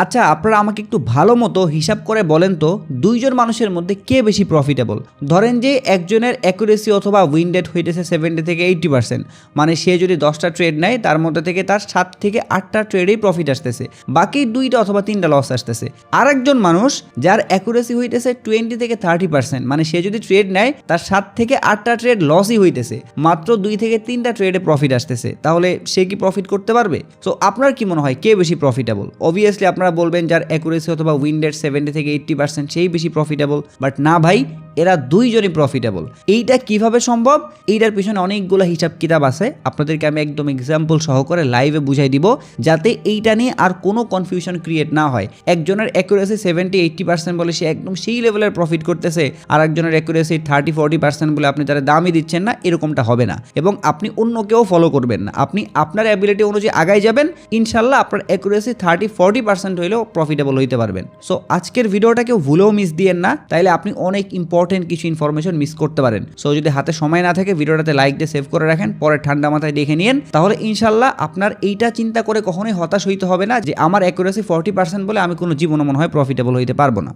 আচ্ছা, আপনারা আমাকে একটু ভালো মতো হিসাব করে বলেন তো, দুইজন মানুষের মধ্যে কে বেশি প্রফিটেবল? ধরেন যে একজনের অ্যাকুরেসি অথবা উইন রেট হইতেছে 70 থেকে 80%, মানে সে যদি 10টা ট্রেড নেয় তার মধ্যে থেকে তার 7 থেকে 8টা ট্রেডেই প্রফিট আসতেছে, বাকি 2টা অথবা 3টা লস আসতেছে। আর একজন মানুষ যার অ্যাকুরেসি হইতেছে 20 থেকে 30%, মানে সে যদি ট্রেড নেয় তার 7 থেকে 8টা ট্রেড লসই হইতেছে, মাত্র 2 থেকে 3টা ট্রেডে প্রফিট আসতেছে, তাহলে সে কি প্রফিট করতে পারবে? সো আপনার কি মনে হয় কে বেশি প্রফিটেবল? অবভিয়াসলি আপনারা বলবেন যার অ্যাকুরেসি অথবা উইন রেট 70 থেকে 80% সেই বেশি প্রফিটেবল, বাট না ভাই, এরা দুইজনই প্রফিটেবল। এইটা কিভাবে সম্ভব? এইটার পিছনে অনেকগুলো হিসাব কিতাব আছে, আপনাদেরকে আমি একদম এক্সাম্পল সহকারে লাইভে বুঝাই দিব, যাতে এইটা নিয়ে আর কোনো কনফিউশন ক্রিয়েট না হয়। একজনের অ্যাকুরেসি 70-80% বলে সে একদম সেই লেভেলের প্রফিট করতেছে, আর একজনের অ্যাকুরেসি 30-40% বলে আপনি তারা দামই দিচ্ছেন না, এরকমটা হবে না। এবং আপনি অন্য কেউ ফলো করবেন না, আপনি আপনার অ্যাবিলিটি অনুযায়ী আগাই যাবেন, ইনশাল্লাহ আপনার অ্যাকুরেসি 30-40% হইলেও প্রফিটেবল হইতে পারবেন। সো আজকের ভিডিওটা কেউ ভুলেও মিস দিয়েন না, তাইলে আপনি অনেক ইম্পর্টেন্ট কিছু ইনফরমেশন মিস করতে পারেন। সো যদি হাতে সময় না থাকে ভিডিওটাতে লাইক দিয়ে সেভ করে রাখেন, পরে ঠান্ডা মাথায় দেখে নিন, তাহলে ইনশাল্লাহ আপনার এইটা চিন্তা করে কখনোই হতাশ হইতে হবে না যে আমার অ্যাকুরেসি 40% বলে আমি কোনো জীবনে মনে হয় প্রফিটেবল হইতে পারবো না।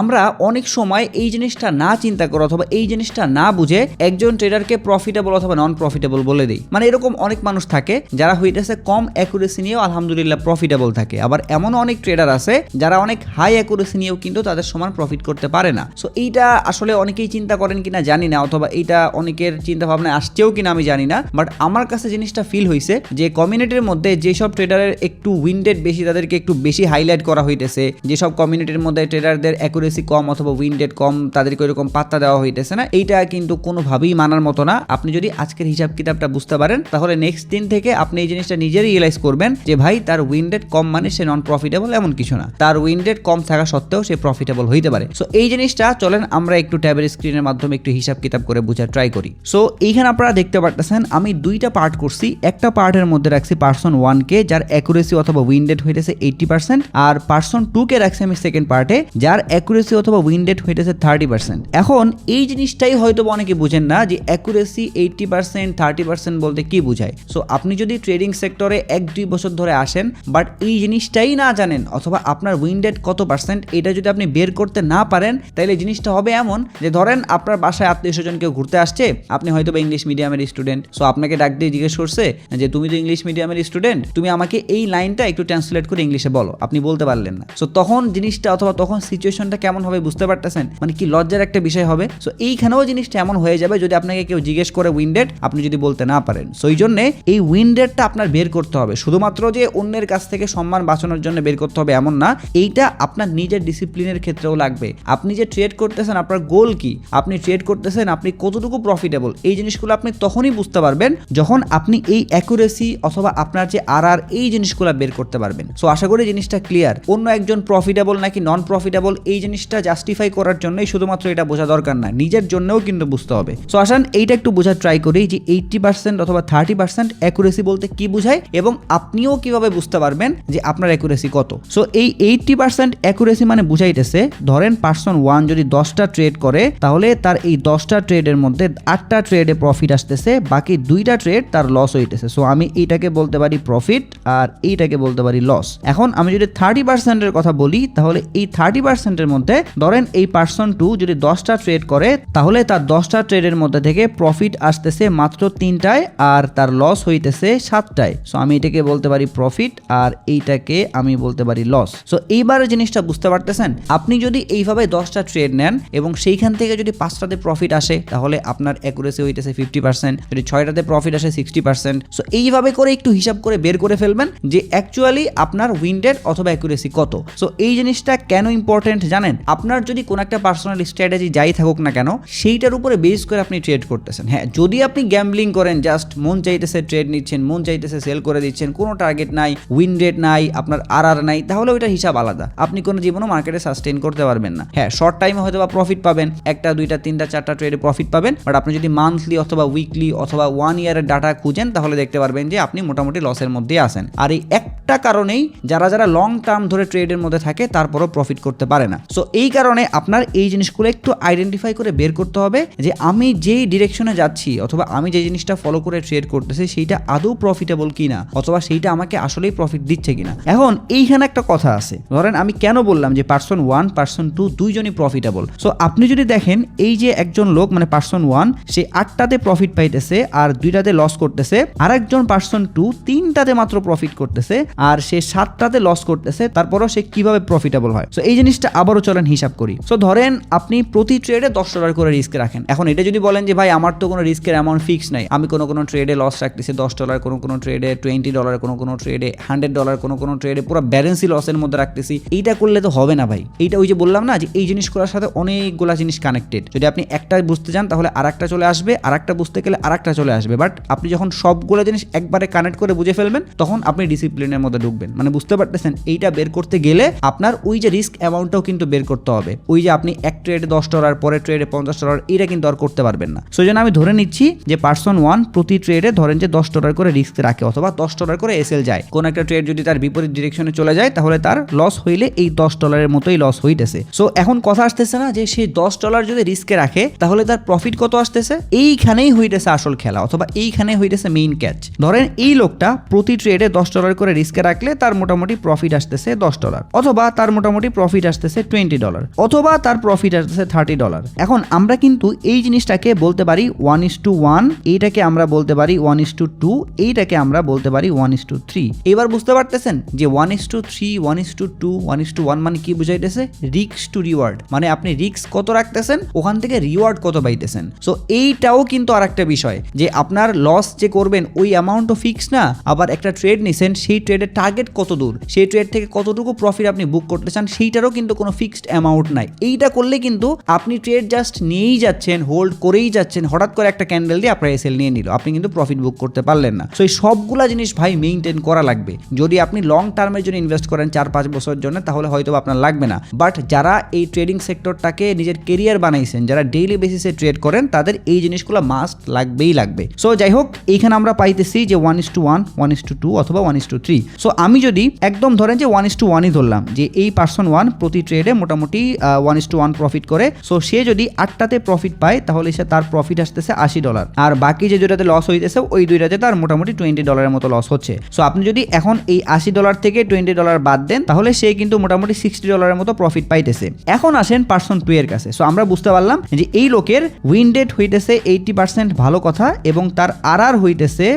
আমরা অনেক সময় এই জিনিসটা না চিন্তা করে অথবা এই জিনিসটা না বুঝে একজন ট্রেডারকে প্রফিটেবল অথবা নন প্রফিটেবল বলে দেই। মানে এরকম অনেক মানুষ থাকে যারা হইতেছে কম অ্যাকুরেসি নিয়েও আলহামদুলিল্লাহ প্রফিটেবল থাকে, আবার এমনও অনেক ট্রেডার আছে যারা অনেক হাই অ্যাকুরেসি নিয়েও কিন্তু তাদের সমান প্রফিট করতে পারে না। সো এইটা আসলে অনেকেই চিন্তা করেন কিনা জানি না, অথবা এইটা অনেকের চিন্তা ভাবনায় আসছেও কিনা আমি জানি না, বাট আমার কাছে জিনিসটা ফিল হয়েছে যে কমিউনিটির মধ্যে যেসব ট্রেডারের একটু উইন রেট বেশি তাদেরকে একটু বেশি হাইলাইট করা হইতেছে, যেসব কমিউনিটির মধ্যে ট্রেডারদের অ্যাকুরেসি কম অথবা উইন রেট কম তাদেরকে এরকম পাত্তা দেওয়া হইতেছে না, এইটা কিন্তু কোনোভাবেই মানার মতো না। আপনি যদি আজকের হিসাব কিতাবটা বুঝতে পারেন তাহলে নেক্সট দিন থেকে আপনি এই জিনিসটা নিজে রিয়েলাইজ করবেন যে ভাই তার উইন রেট কম মানে সে নন প্রফিটেবল এমন কিছু না, তার উইন রেট কম থাকা সত্ত্বেও সে প্রফিটেবল হইতে পারে। সো এই জিনিসটা চলেন আমরা একটু ট্যাবের স্ক্রিনের মাধ্যমে একটু হিসাব কিতাব করে বোঝার ট্রাই করি। সো এইখানে আপনারা দেখতে পারতেছেন আমি দুইটা পার্ট করছি, একটা পার্টের মধ্যে রাখছি পার্সন 1 কে যার অ্যাকুরেসি অথবা উইন রেট হইতেছে 80%, আর পার্সন 2 কে রাখছি আমি সেকেন্ড পার্টে যার অ্যাকুরেসি অথবা উইন রেট হইতেছে 30%। এখন এই জিনিসটাই হয়তো অনেকে বুঝেন না যে অ্যাকুরেসি 80% 30% বলতে কি বোঝায়। সো আপনি যদি ট্রেডিং সেক্টরে 1-2 বছর ধরে আসেন বাট এই জিনিসটাই না জানেন অথবা আপনার উইন রেট কত পার্সেন্ট এটা যদি আপনি বের করতে না পারেন, তাহলে জিনিসটা হবে এমন যে ধরেন আপনার বাসায় আত্মীয় স্বজন কেউ ঘুরতে আসছে, আপনি হয়তো বা ইংলিশ মিডিয়ামের স্টুডেন্ট, সো আপনাকে ডাক দিয়ে জিজ্ঞেস করছে যে তুমি তো ইংলিশ মিডিয়ামের স্টুডেন্ট, তুমি আমাকে এই লাইনটা একটু ট্রান্সলেট করে ইংলিশে বলো, আপনি বলতে পারলেন না। সো তখন জিনিসটা অথবা তখন সিচুয়েশনটা কেমন হবে বুঝতে পারতেছেন, মানে কি লজ্জার একটা বিষয় হবে। সো এইখানেও জিনিসটা এমন হয়ে যাবে যদি আপনাকে কেউ জিজ্ঞেস করে উইন রেট আপনি যদি বলতে না পারেন। সো এই জন্য এই উইন রেটটা আপনার বের করতে হবে, শুধুমাত্র যে অন্যের কাছ থেকে সম্মান বাঁচানোর জন্য বের করতে হবে এমন না, এইটা আপনার নিজের ডিসিপ্লিনের ক্ষেত্রেও লাগবে। আপনি যে ট্রেড করতেছেন আপনার গোল কি, আপনি ট্রেড করতেছেন আপনি কতটুকু প্রফিটেবল, এই জিনিসগুলো আপনি তখনই বুঝতে পারবেন যখন আপনি এই অ্যাকুরেসি অথবা আপনার যে আর এই জিনিসগুলো বের করতে পারবেন। সো আশা করি জিনিসটা ক্লিয়ার। অন্য একজন প্রফিটেবল নাকি নন প্রফিটেবল এই জিনিসটা জাস্টিফাই করার জন্যই শুধুমাত্র এটা বোঝা দরকার না, নিজের জন্যও কিন্তু বুঝতে হবে। সো আসেন এইটা একটু বোঝার ট্রাই করি যে 80% অথবা 30% অ্যাকুরেসি বলতে কি বোঝায় এবং আপনিও কিভাবে বুঝতে পারবেন যে আপনার অ্যাকুরেসি কত। সো এই 80% অ্যাকুরেসি মানে বুঝাইতেছে ধরেন পার্সন 1 যদি 10টা ট্রেড করে তাহলে তার এই 10টা ট্রেডের মধ্যে 8টা ট্রেডে প্রফিট আসতেছে, বাকি 2টা ট্রেড তার লস হইতেছে। সো আমি এইটাকে বলতে পারি প্রফিট আর এইটাকে বলতে পারি লস। এখন আমি যদি 30% এর কথা বলি তাহলে এই 30% এর মধ্যে ধরেন এই পার্সন 2 যদি 10টা ট্রেড করে তাহলে তার 10টা ট্রেডের মধ্যে থেকে প্রফিট আসতেছে মাত্র 3টায় আর তার লস হইতেছে 7টায়। সো আমি এটাকে বলতে পারি প্রফিট আর এইটাকে আমি বলতে পারি লস। সো এইবারে জিনিসটা বুঝতে পারতেছেন, আপনি যদি এইভাবে 10টা ট্রেড নেন এবং সেইখান থেকে যদি 5টাতে প্রফিট আসে তাহলে আপনার অ্যাকুরেসি হইতেছে 50%, যদি 6টাতে প্রফিট আসে 60%। সো এইভাবে করে একটু হিসাব করে বের করে ফেলবেন যে অ্যাকচুয়ালি আপনার উইন রেট অথবা অ্যাকুরেসি কত। সো এই জিনিসটা কেন ইম্পর্টেন্ট জানেন, আপনার যদি কোনো একটা পার্সোনাল স্ট্র্যাটেজি যাই থাকুক না কেন সেইটার উপরে বেস করে আপনি ট্রেড করতেছেন। হ্যাঁ, যদি আপনি গ্যাম্বলিং করেন, জাস্ট মন চাইতেছে ট্রেড নিচ্ছেন, মন চাইতেছে সেল করে দিচ্ছেন, কোনো টার্গেট নাই, উইন রেট নাই, আপনার আর নাই, তাহলে ওইটা হিসাব আলাদা, আপনি কোনো জীবনও মার্কেটে সাস্টেইন করতে পারবেন না। হ্যাঁ, শর্ট টাইমে হয়তো বা প্রফিট পাবেন, 1টা 2টা 3টা 4টা ট্রেডে প্রফিট পাবেন, বাট আপনি যদি মান্থলি অথবা উইকলি অথবা 1 ইয়ারের ডাটা খুঁজেন তাহলে দেখতে পারবেন যে আপনি মোটামুটি লসের মধ্যে আছেন। আর এই একটা কারণেই যারা লং টার্ম ধরে ট্রেডের মধ্যে থাকে তারপরও প্রফিট করতে পারে না। সো এই কারণে আপনার এই জিনিসগুলো একটু আইডেন্টিফাই করে বের করতে হবে যে আমি যেই ডিরেকশনে যাচ্ছি অথবা আমি যে জিনিসটা ফলো করে ট্রেড করতেছি সেইটা আদৌ প্রফিটেবল কিনা অথবা সেইটা আমাকে আসলেই প্রফিট দিচ্ছে কিনা। এখন এইখানে একটা কথা আছে, ধরেন আমি কেন বললাম যে পার্সন 1 পার্সন 2 দুইজনই প্রফিটেবল। সো আপনি যদি দেখেন এই যে একজন লোক মানে পার্সন 1 সে 8টাতে প্রফিট পাইতেছে আর 2টাতে লস করতেছে, আরেকজন পার্সন 2 3টাতে মাত্র প্রফিট করতেছে আর সে 7টাতে লস করতেছে, তারপরও সে কিভাবে প্রফিটেবল হয়। সো এই জিনিসটা আবারও চলেন হিসাব করি। সো ধরেন আপনি প্রতি ট্রেডে $10 করে রিস্ক রাখেন। এখন এটা যদি বলেন যে ভাই আমার তো কোনো রিস্কের অ্যামাউন্ট ফিক্স নাই, আমি কোনো ট্রেডে লস রাখতেছি $10, কোনো ট্রেডে $20, কোনো ট্রেডে $100, কোনো ট্রেডে পুরো ব্যালেন্সই লসের মধ্যে রাখতেছি, এইটা করলে তো হবে না ভাই। এইটা ওই যে বললাম না যে এই জিনিসগুলোর সাথে অনেকগুলা জিনিস কানেক্টেড। যদি আপনি একটা বুঝতে চান তাহলে আরেকটা চলে আসবে, আরেকটা বুঝতে গেলে আরেকটা চলে আসবে। বাট আপনি যখন সবগুলো জিনিস একবারে কানেক্ট করে বুঝে ফেলবেন তখন আপনি ডিসিপ্লিনের মধ্যে ঢুকবেন। মানে বুঝতে পারতেছেন এইটা বের করতে গেলে আপনার ওই যে রিস্ক অ্যামাউন্টটাও কিন্তু বের করতে হবে। ওই যে আপনি এক ট্রেডে $10 পরের ট্রেডে $50 এটা কিন্তু আর করতে পারবেন না। সো জন্য আমি ধরে নিচ্ছি যে পার্সন 1 প্রতি ট্রেডে ধরেন যে $10 করে রিস্ক রাখে অথবা $10 করে এসএল যায়। কোন একটা ট্রেড যদি তার বিপরীত ডিরেকশনে চলে যায় তাহলে তার লস হইলে এই $10 মতোই লস হইতেছে। সো এখন কথা আসতেছে না যে সেই $10 যদি রিস্কে রাখে তাহলে তার প্রফিট কত আসতেছে, এইখানেই হইতেছে আসল খেলা অথবা এইখানে হইতেছে মেইন ক্যাচ। ধরেন এই লোকটা প্রতি ট্রেডে $10 করে রিস্কে রাখলে তার মোটামুটি প্রফিট আসতেছে $10 অথবা তার মোটামুটি প্রফিট আসতেছে $20 অথবা তার প্রফিট আসতেছে $30। এখন আমরা কিন্তু এই জিনিসটাকে বলতে পারি 1:1, এইটাকে আমরা বলতে পারি 1:2, এইটাকে আমরা বলতে পারি 1:3। এবার বুঝতে পারতেছেন যে 1:3, 1:2, 1:1 মানে কি বুঝাইতেছে, রিস্ক টু রিওয়ার্ড। মানে আপনি রিস্ক কত রাখতেছেন ওখান থেকে রিওয়ার্ড কত পাইতেছেন। সো এইটাও কিন্তু আরেকটা বিষয় যে আপনার লস যে করবেন ওই অ্যামাউন্টও ফিক্স না, আবার একটা ট্রেড নিছেন সেই ট্রেডের টার্গেট কত দূর, সেই ট্রেড থেকে কতটুকু প্রফিট আপনি বুক করতে চান সেইটারও কিন্তু কোনো ফিক্সড অ্যামাউন্ট নাই। এইটা করলে কিন্তু আপনি ট্রেড জাস্ট নিয়েই যাচ্ছেন, হোল্ড করেই যাচ্ছেন, হঠাৎ করে একটা ক্যান্ডেল দিয়ে আপনার এসএল নিয়ে নিল, আপনি কিন্তু প্রফিট বুক করতে পারলেন না। সো এই সবগুলা জিনিস ভাই মেইনটেইন করা লাগবে। যদি আপনি লং টার্মের জন্য ইনভেস্ট করেন 4-5 বছরের জন্য তাহলে হয়তো আপনার লাগবে না, বাট যারা এই ট্রেডিং সেক্টরটাকে নিজের কেরিয়ার বানাইছেন, যারা ডেইলি বেসিসে ট্রেড করেন তাদের এই জিনিসগুলো মাস্ট লাগবেই লাগবে। সো যাই হোক এইখানে আমরা পাইতেছি যে 1:1, 1:2 অথবা 1:3। সো আমি যদি একদম ধরেন যে 1:1ই ধরলাম যে এই পার্সন 1 প্রতি ট্রেডে মোটামুটি 1:1 প্রফিট করে। সো সে যদি 8টাতে প্রফিট পায় তাহলে সে তার প্রফিট আসতেছে $80 আর বাকি যে দুটাতে লস হইতেছে ওই দুইটাতে তার মোটামুটি $20 মতো লস হচ্ছে। সো আপনি যদি এখন এই $80 থেকে $20 বাদ দেন তাহলে সে কিন্তু মোটামুটি $60 মতো প্রফিট পাইতেছে। এখন আসেন পার্সন 2 এর কাছে। সো আমরা বুঝতে পারলাম যে এই লোকের উইন রেট হইতেছে 80%, ভালো কথা, এবং তার আরআর হইতেছে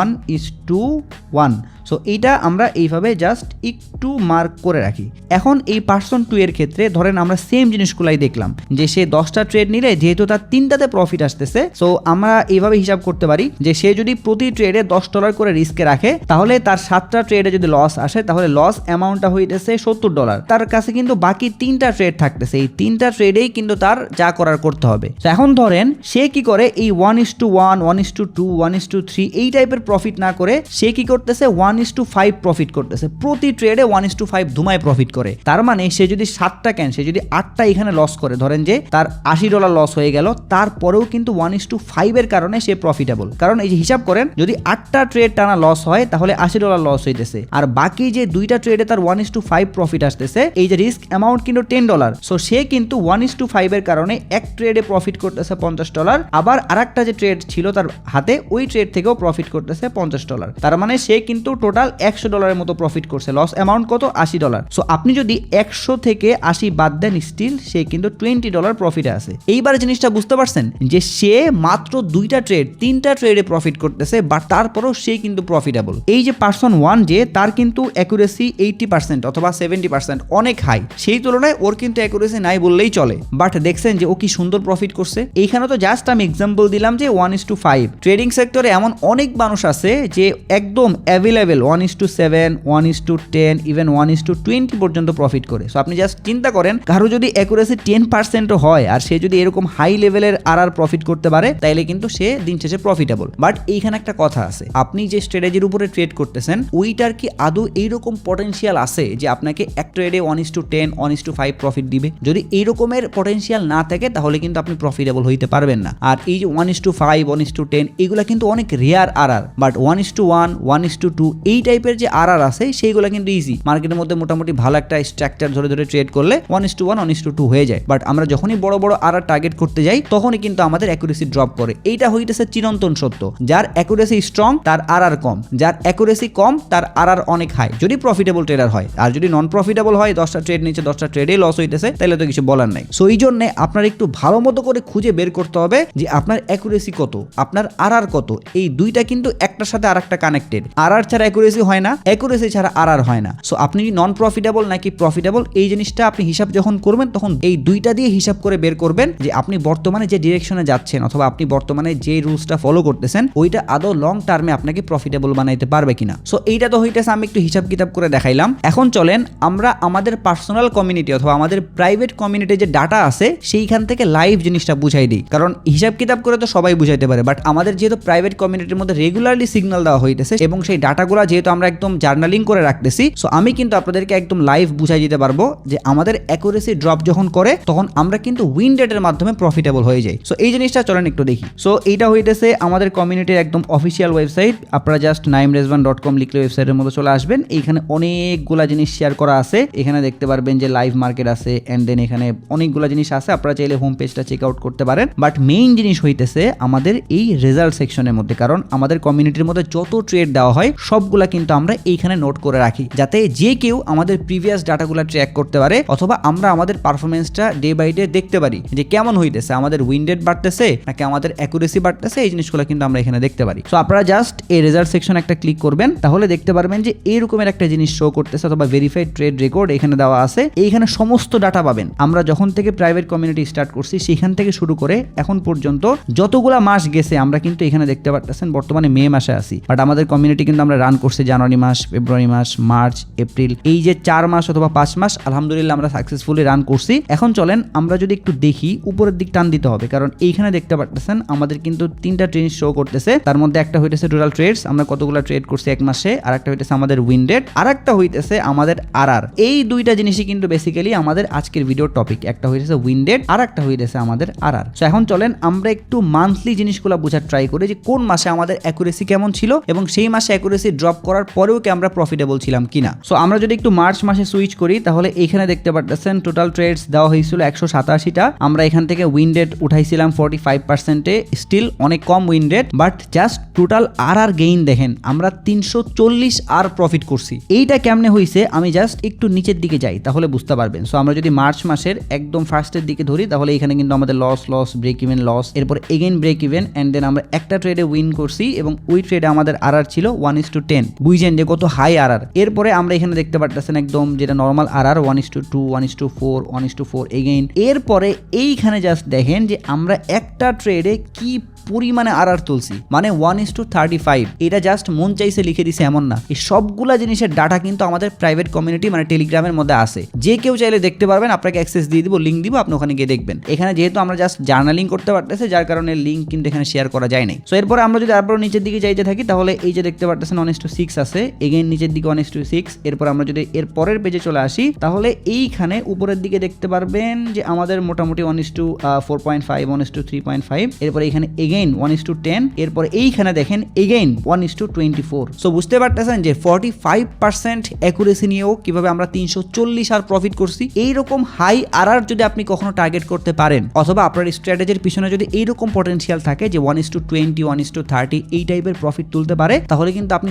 1:1। সো এইটা আমরা এইভাবে জাস্ট একটু মার্ক করে রাখি। এখন এই পার্সন 2 এর ক্ষেত্রে ধরেন আমরা সেম জিনিসগুলাই দেখলাম যে সে 10টা ট্রেড নিলে যেহেতু তার 3টাতে প্রফিট আসতেছে, সো আমরা এইভাবে হিসাব করতে পারি যে সে যদি প্রতি ট্রেডে $10 করে রিস্কে রাখে তাহলে তার 7টা ট্রেডে যদি লস আসে তাহলে লস অ্যামাউন্টটা হইতেছে $70। তার কাছে কিন্তু বাকি 3টা ট্রেড থাকতেছে, এই 3টা ট্রেডেই কিন্তু তার যা করার করতে হবে। তো এখন ধরেন সে কি করে এই 1:1, 1:2, 1:3 এই টাইপের প্রফিট না করে সে কি করতেছে 1:5 প্রফিট করতেছে। প্রতি ট্রেডে 1:5 ধুমায় প্রফিট করে। তার মানে সে যদি 7টা কেন, সে যদি 8টা এখানে লস করে, ধরেন যে তার $80 লস হয়ে গেল, তারপরেও কিন্তু 1:5 এর কারণে সে প্রফিটেবল। কারণ এই যে হিসাব করেন যদি 8টা ট্রেড টানা লস হয় তাহলে $80 লস হইতেছে আর বাকি যে 2টা ট্রেডে তার 1:5 প্রফিট আসতেছে, এই যে রিস্ক অ্যামাউন্ট কিন্তু $10। সো সে কিন্তু 1:5 এর কারণে এক ট্রেডে প্রফিট করতেছে $50, আবার আরেকটা যে ট্রেড ছিল তার হাতে ওই ট্রেড থেকেও প্রফিট করতেছে $50। তার মানে সে কিন্তু টোটাল $100 মতো প্রফিট করছে। লস অ্যামাউন্ট কত, $80। সো আপনি যদি 100 থেকে 80 বাদ দেন স্টিল সে কিন্তু $20 প্রফিটে আছে। এইবার জিনিসটা বুঝতে পারছেন যে সে মাত্র 2টা ট্রেড 3টা ট্রেডে প্রফিট করতেছে, বাট তারপরও সে কিন্তু প্রফিটেবল। এই যে পার্সন 1 যে তার কিন্তু অ্যাকুরেসি 80% অথবা 70% অনেক হাই, সেই তুলনায় ওর কিন্তু অ্যাকুরেসি নাই বললেই চলে, বাট দেখছেন যে ও কি সুন্দর প্রফিট করছে। এইখানে তো জাস্ট আমি এক্সাম্পল দিলাম যে 1:5। ট্রেডিং সেক্টরে এমন অনেক মানুষ আছে যে একদম অ্যাভেলেবেল 1:7, 1:10, ইভেন 1:20 পর্যন্ত প্রফিট করে। সো আপনি জাস্ট চিন্তা করেন কারো যদি অ্যাকুরেসি 10% হয় আর সে যদি এরকম হাই লেভেলের আর প্রফিট করতে পারে তাইলে কিন্তু সে দিন শেষে প্রফিটেবল। বাট এইখানে একটা কথা আছে, আপনি যে স্ট্র্যাটেজির উপরে ট্রেড করতেছেন ওইটার কি আদৌ এইরকম পটেনশিয়াল আছে যে আপনাকে এক ট্রেডে 1:10, 1:5 প্রফিট দিবে? যদি এইরকমের পটেনশিয়াল না থাকে তাহলে কিন্তু আপনি প্রফিটেবল হইতে পারবেন না। আর এই যে 1:5, 1:10 এগুলা কিন্তু অনেক রেয়ার আর, বাট 1:1, 1:2 এই টাইপের যে আর আছে সেইগুলো কিন্তু ইজি, মার্কেটের মধ্যে মোটামুটি ভালো একটা স্ট্রাকচার ধরে ধরে ট্রেড করলে 1:1 1:2 হয়ে যায়। বাট আমরা যখনই বড় বড় আর টার্গেট করতে যাই তখনই কিন্তু আমাদের অ্যাকুরেসি ড্রপ করে। এইটা হইতেছে চিরন্তন সত্য, যার অ্যাকুরেসি স্ট্রং তার আর কম, যার অ্যাকুরেসি কম তার আর অনেক হাই, যদি প্রফিটেবল ট্রেডার হয়। আর যদি নন প্রফিটেবল হয়, 10টা ট্রেড নিচে 10টা ট্রেডে লস হইতেছে, তাহলে তো কিছু বলার নাই। সো এই জন্য আপনার একটু ভালো মতো করে খুঁজে বের করতে হবে যে আপনার অ্যাকুরেসি কত, আপনার আর কত। এই দুইটা কিন্তু একটার সাথে আরেকটা কানেক্টেড। আর ছাড়া অ্যাকুরেসি হয় না, অ্যাকুরেসি ছাড়া আর হয় না। সো আপনি নন প্রফিটেবল নাকি প্রফিটেবল, এই জিনিসটা আপনি হিসাব যখন করবেন তখন এই দুইটা দিয়ে হিসাব করে বের করবেন যে আপনি বর্তমানে যে ডিরেকশনে যাচ্ছেন অথবা আপনি বর্তমানে যে রুলসটা ফলো করতেছেন ওইটা আদৌ লং টার্মে আপনাকে প্রফিটেবল বানাইতে পারবে কিনা। সো এইটা তো হইতেছে আমি একটু হিসাব কিতাব করে দেখাইলাম। এখন চলেন আমরা আমাদের পার্সোনাল কমিউনিটি অথবা আমাদের প্রাইভেট কমিউনিটি যে ডাটা আছে সেইখান থেকে লাইভ জিনিসটা বুঝাই দিই। কারণ হিসাব কিতাব করে তো সবাই বুঝাইতে পারে, বাট আমাদের যেহেতু প্রাইভেট কমিউনিটির মধ্যে রেগুলারলি সিগন্যাল দেওয়া হইতেছে এবং সেই ডাটাগুলো যেহেতু আমরা একদম জার্নালিং করে রাখতেছি, সো আমি কিন্তু আপনাদেরকে একদম লাইভ বুঝাই দিতে পারবো যে আমাদের অ্যাকুরেসি ড্রপ যখন করে তখন আমরা কিন্তু উইন রেটের মাধ্যমে প্রফিটেবল হয়ে যাই। সো এই জিনিসটা চলেন একটু দেখি। সো এইটা হইতেছে আমাদের কমিউনিটির একদম অফিসিয়াল ওয়েবসাইট। আপনারা জাস্ট naimrezvan.com লিখলে ওয়েবসাইটের মধ্যে চলে আসবেন। এইখানে অনেকগুলা জিনিস শেয়ার করা আছে। এখানে দেখতে পারবেন যে লাইভ মার্কেট আছে এন্ড দেন এখানে অনেকগুলা জিনিস আছে। আপনারা চাইলে হোম পেজটা চেক আউট করতে পারেন। বাট মেইন জিনিস হইতেছে আমাদের এই রেজাল্ট সেকশনের মধ্যে, কারণ আমাদের কমিউনিটির মধ্যে যত ট্রেড দেওয়া হয় সবগুলা কিন্তু আমরা এইখানে নোট করে রাখি, যাতে যে কেউ আমাদের প্রিভিয়াস ডাটাগুলা ট্র্যাক করতে পারে অথবা আমরা আমাদের পারফরমেন্সটা ডে বাই ডে দেখতে পারি যে কেমন হইতেছে, আমাদের উইন রেট বাড়তেছে নাকি আমাদের অ্যাকুরেসি বাড়তেছে। এই জিনিসগুলো কিন্তু আমরা এখানে দেখতে পারি। সো আপনারা জাস্ট এই রেজাল্ট সেকশন একটা ক্লিক করবেন, তাহলে দেখতে পারবেন যে এরকমের একটা জিনিস শো করতেছে অথবা ভেরিফাইড ট্রেড রেকর্ড এখানে দেওয়া আছে। এইখানে সমস্ত ডাটা পাবেন। আমরা যখন থেকে প্রাইভেট কমিউনিটি স্টার্ট করছি সেখান থেকে শুরু করে এখন পর্যন্ত যতগুলা মাস গেছে আমরা কিন্তু এখানে দেখতে পারতেছেন বর্তমানে মে মাসে আছি। বাট আমাদের কমিউনিটি কিন্তু আমরা রান করছি জানুয়ারি মাস, ফেব্রুয়ারি মাস, মার্চ, এপ্রিল, এই যে 4 মাস অথবা 5 মাস আলহামদুলিল্লাহ আমরা সাকসেসফুলি রান করছি। এখন চলেন আমরা যদি একটু দেখি, উপরের দিক টান দিতে হবে, কারণ এইখানে দেখতে পারতেছেন আমাদের কিন্তু 3টা ট্রেড শো করতেছে। তার মধ্যে একটা হইতেছে টোটাল ট্রেডস, আমরা কতগুলো ট্রেড করছি এক মাসে, আর একটা হইতেছে আমাদের উইন রেট, আর একটা হইতেছে আমাদের আর। এই দুইটা জিনিসই কিন্তু বেসিক্যালি আমাদের আজকের ভিডিওর টপিক। একটা হইতেছে উইন রেট আর একটা হইতেছে আমাদের আর। সো এখন চলেন আমরা একটু মান্থলি জিনিসগুলো বোঝার ট্রাই করি যে কোন মাসে আমাদের অ্যাকুরেসি কেমন ছিল এবং সেই মাসে অ্যাকুরেসি ড্রপ করার পরেও কি আমরা প্রফিটেবল ছিলাম কিনা। সো আমরা যদি একটু মার্চ মাসে সুইচ করি তাহলে এখানে দেখতে পারতেছেন টোটাল ট্রেডস দেওয়া হয়েছিল 187টা। আমরা এখান থেকে উইন রেট উঠাইছিলাম 45%-এ, স্টিল অনেক কম win rate, but just total আর গেইন দেখেন আমরা 340 আর প্রফিট করছি। এইটা কেমনে হয়েছে আমি জাস্ট একটু নিচের দিকে যাই তাহলে বুঝতে পারবেন। সো আমরা যদি মার্চ মাসের একদম ফার্স্টের দিকে ধরি তাহলে এখানে কিন্তু আমাদের লস ব্রেক ইভেন লস, এরপর again break even, and then আমরা একটা ট্রেডে উইন করছি এবং ওই ট্রেডে আমাদের আর ছিল 1:10। বুঝছেন যে কত হাই আর। এরপরে আমরা এখানে দেখতে পারতেছেন একদম যেটা নর্মাল আর 1:2, 1:4, 1:4 এগেইন। এরপরে এইখানে জাস্ট দেখেন যে আমরা একটা ট্রেডে কি পরিমাণে আর তুলছি, মানে 1:35। এটা জাস্ট মন চাইছে লিখে দিছে এমন না, এই সবগুলা জিনিসের ডাটা কিন্তু আমাদের প্রাইভেট কমিউনিটি মানে টেলিগ্রামের মধ্যে আছে। যে কেউ চাইলে দেখতে পারবেন, আপনাকে অ্যাক্সেস দিয়ে দিব, লিঙ্ক দিব, আপনি ওখানে গিয়ে দেখবেন। এখানে যেহেতু আমরা জাস্ট জার্নালিং করতে পারতেছি যার কারণে লিঙ্ক কিন্তু এখানে শেয়ার করা যায় নাই। সো এরপরে আমরা যদি আরো নিচের দিকে যাইতে থাকি তাহলে এই যে দেখতে পারতেছেন 1:6 আছে, এগেইন নিচের দিকে 1:6। এরপর আমরা যদি এর পরের পেজে চলে আসি তাহলে এইখানে উপরের দিকে দেখতে পারবেন যে আমাদের মোটামুটি 1:4.5, 1:3.5। এরপরে এখানে এগেইন 1:10। এরপরে এইখানে দেখেন এগেইন 1:24। সো বুঝতে পারতেছেন যে 45% অ্যাকুরেসি নিয়েও কিভাবে আমরা 340 আর প্রফিট করছি। এইরকম হাই আর যদি আপনি কখনো টার্গেট করতে পারেন অথবা আপনার স্ট্র্যাটেজির পিছনে যদি এইরকম পটেনশিয়াল থাকে যে 1:20, 1:30 এই টাইপের প্রফিট তুলতে পারে, তাহলে কিন্তু আপনি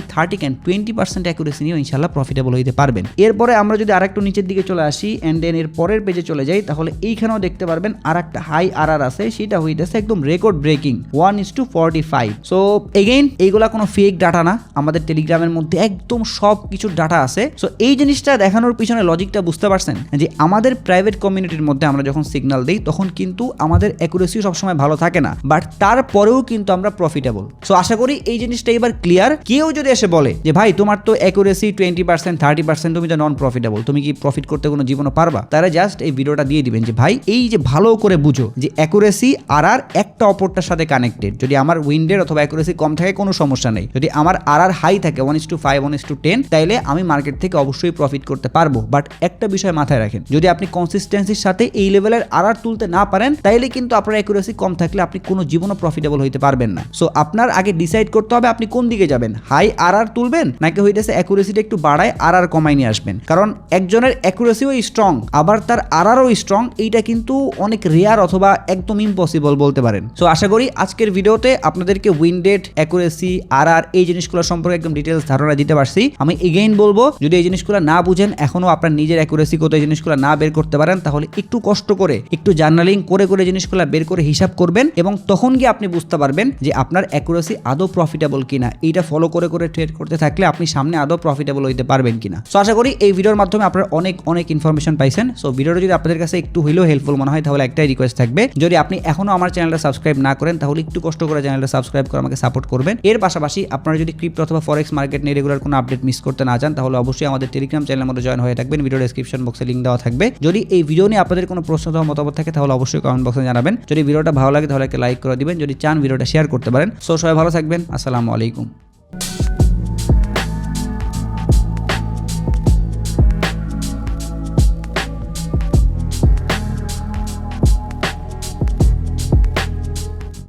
20% অ্যাকুরেসি নিয়ে ইনশাল্লাহ প্রফিটেবল হইতে পারবেন। এরপরে আমরা যদি আরেকটু নিচের দিকে চলে আসি এন্ড দেন এর পরের পেজে চলে যাই তাহলে এইখানেও দেখতে পারবেন আরেকটা হাই আর আছে, সেটা হইতেছে একদম রেকর্ড ব্রেকিং 1:45। সো এগেইন এইগুলা কোনো ফেক ডাটা না, আমাদের টেলিগ্রামের মধ্যে একদম সব কিছুর ডাটা আছে। সো এই জিনিসটা দেখানোর পিছনে লজিকটা বুঝতে পারছেন যে আমাদের প্রাইভেট কমিউনিটির মধ্যে আমরা যখন সিগন্যাল দিই তখন কিন্তু আমাদের অ্যাকুরেসি সবসময় ভালো থাকে না, বাট তারপরেও কিন্তু আমরা প্রফিটেবল। সো আশা করি এই জিনিসটা এবার ক্লিয়ার। কেউ যদি এসে বলে যে ভাই তোমার তো অ্যাকুরেসি 20%, 30%, তুমি তো নন প্রফিটেবল, তুমি কি প্রফিট করতে কোনো জীবনে পারবা, তারা জাস্ট এই ভিডিওটা দিয়ে দিবেন যে ভাই এই যে ভালো করে বুঝো যে অ্যাকুরেসি আর একটা অপরটার সাথে কানেক্ট। কানেক্টেড। যদি আমার উইন রেট অথবা অ্যাকুরেসি কম থাকে কোনো সমস্যা নেই। যদি আমার RR হাই থাকে 1:5 1:10 তাইলে আমি মার্কেট থেকে অবশ্যই প্রফিট করতে পারবো। বাট একটা বিষয় মাথায় রাখেন, যদি আপনি কনসিস্টেন্সির সাথে এই লেভেলের RR তুলতে না পারেন তাইলে কিন্তু আপনার অ্যাকুরেসি কম থাকলে আপনি কোনো জীবনও প্রফিটেবল হইতে পারবেন না। সো আপনার আগে ডিসাইড করতে হবে আপনি কোন দিকে যাবেন, হাই RR তুলবেন নাকি হইতেছে অ্যাকুরেসিটা একটু বাড়ায় RR কমাই নিয়ে আসবেন। কারণ একজনের অ্যাকুরেসিও স্ট্রং আবার তার RRও স্ট্রং, এইটা কিন্তু অনেক রেয়ার অথবা একদম ইম্পসিবল বলতে পারেন। সো আশা করি আজকের ভিডিওতে আপনাদেরকে উইন রেট, অ্যাকুরেসি, RR এই জিনিসগুলো সম্পর্কে একদম ডিটেইলস ধারণা দিতে পারছি। আমি এগেইন বলবো, যদি এই জিনিসগুলো না বুঝেন, এখনো আপনার নিজের অ্যাকুরেসি কত এই জিনিসগুলো না বের করতে পারেন, তাহলে একটু কষ্ট করে একটু জার্নালিং করে করে জিনিসগুলো বের করে হিসাব করবেন এবং তখন গিয়ে আপনি বুঝতে পারবেন যে আপনার অ্যাকুরেসি আদৌ প্রফিটেবল কিনা। এইটা ফলো করে করে ট্রেড করতে থাকলে আপনি সামনে আদৌ প্রফিটেবল হইতে পারবেন কিনা। সো আশা করি এই ভিডিওর মাধ্যমে আপনারা অনেক অনেক ইনফরমেশন পাইছেন। সো ভিডিওটা যদি আপনাদের কাছে একটু হইলেও হেল্পফুল মনে হয় তাহলে একটাই রিকোয়েস্ট থাকবে, যদি আপনি এখনো আমার চ্যানেলটা সাবস্ক্রাইব না করেন তাহলে একটু কষ্ট করে চ্যানেলটা সাবস্ক্রাইব করে আমাকে সাপোর্ট করবেন। এর পাশাপাশি আপনারা যদি ক্রিপ্টো অথবা ফরেক্স মার্কেট নিয়ে রেগুলার কোনো আপডেট মিস করতে না চান তাহলে অবশ্যই আমাদের টেলিগ্রাম চ্যানেলের মধ্যে জয়েন হয়ে থাকবেন। ভিডিও ডেসক্রিপশন বক্সে লিংক দেওয়া থাকবে। যদি এই ভিডিও নিয়ে আপনাদের কোনো প্রশ্ন অথবা মতামত থাকে তাহলে অবশ্যই কমেন্ট বক্সে জানাবেন। যদি ভিডিওটা ভালো লাগে তাহলে একটা লাইক করে দিবেন, যদি চান ভিডিওটা শেয়ার করতে পারেন। সো সবাই ভালো থাকবেন, আসসালামু আলাইকুম।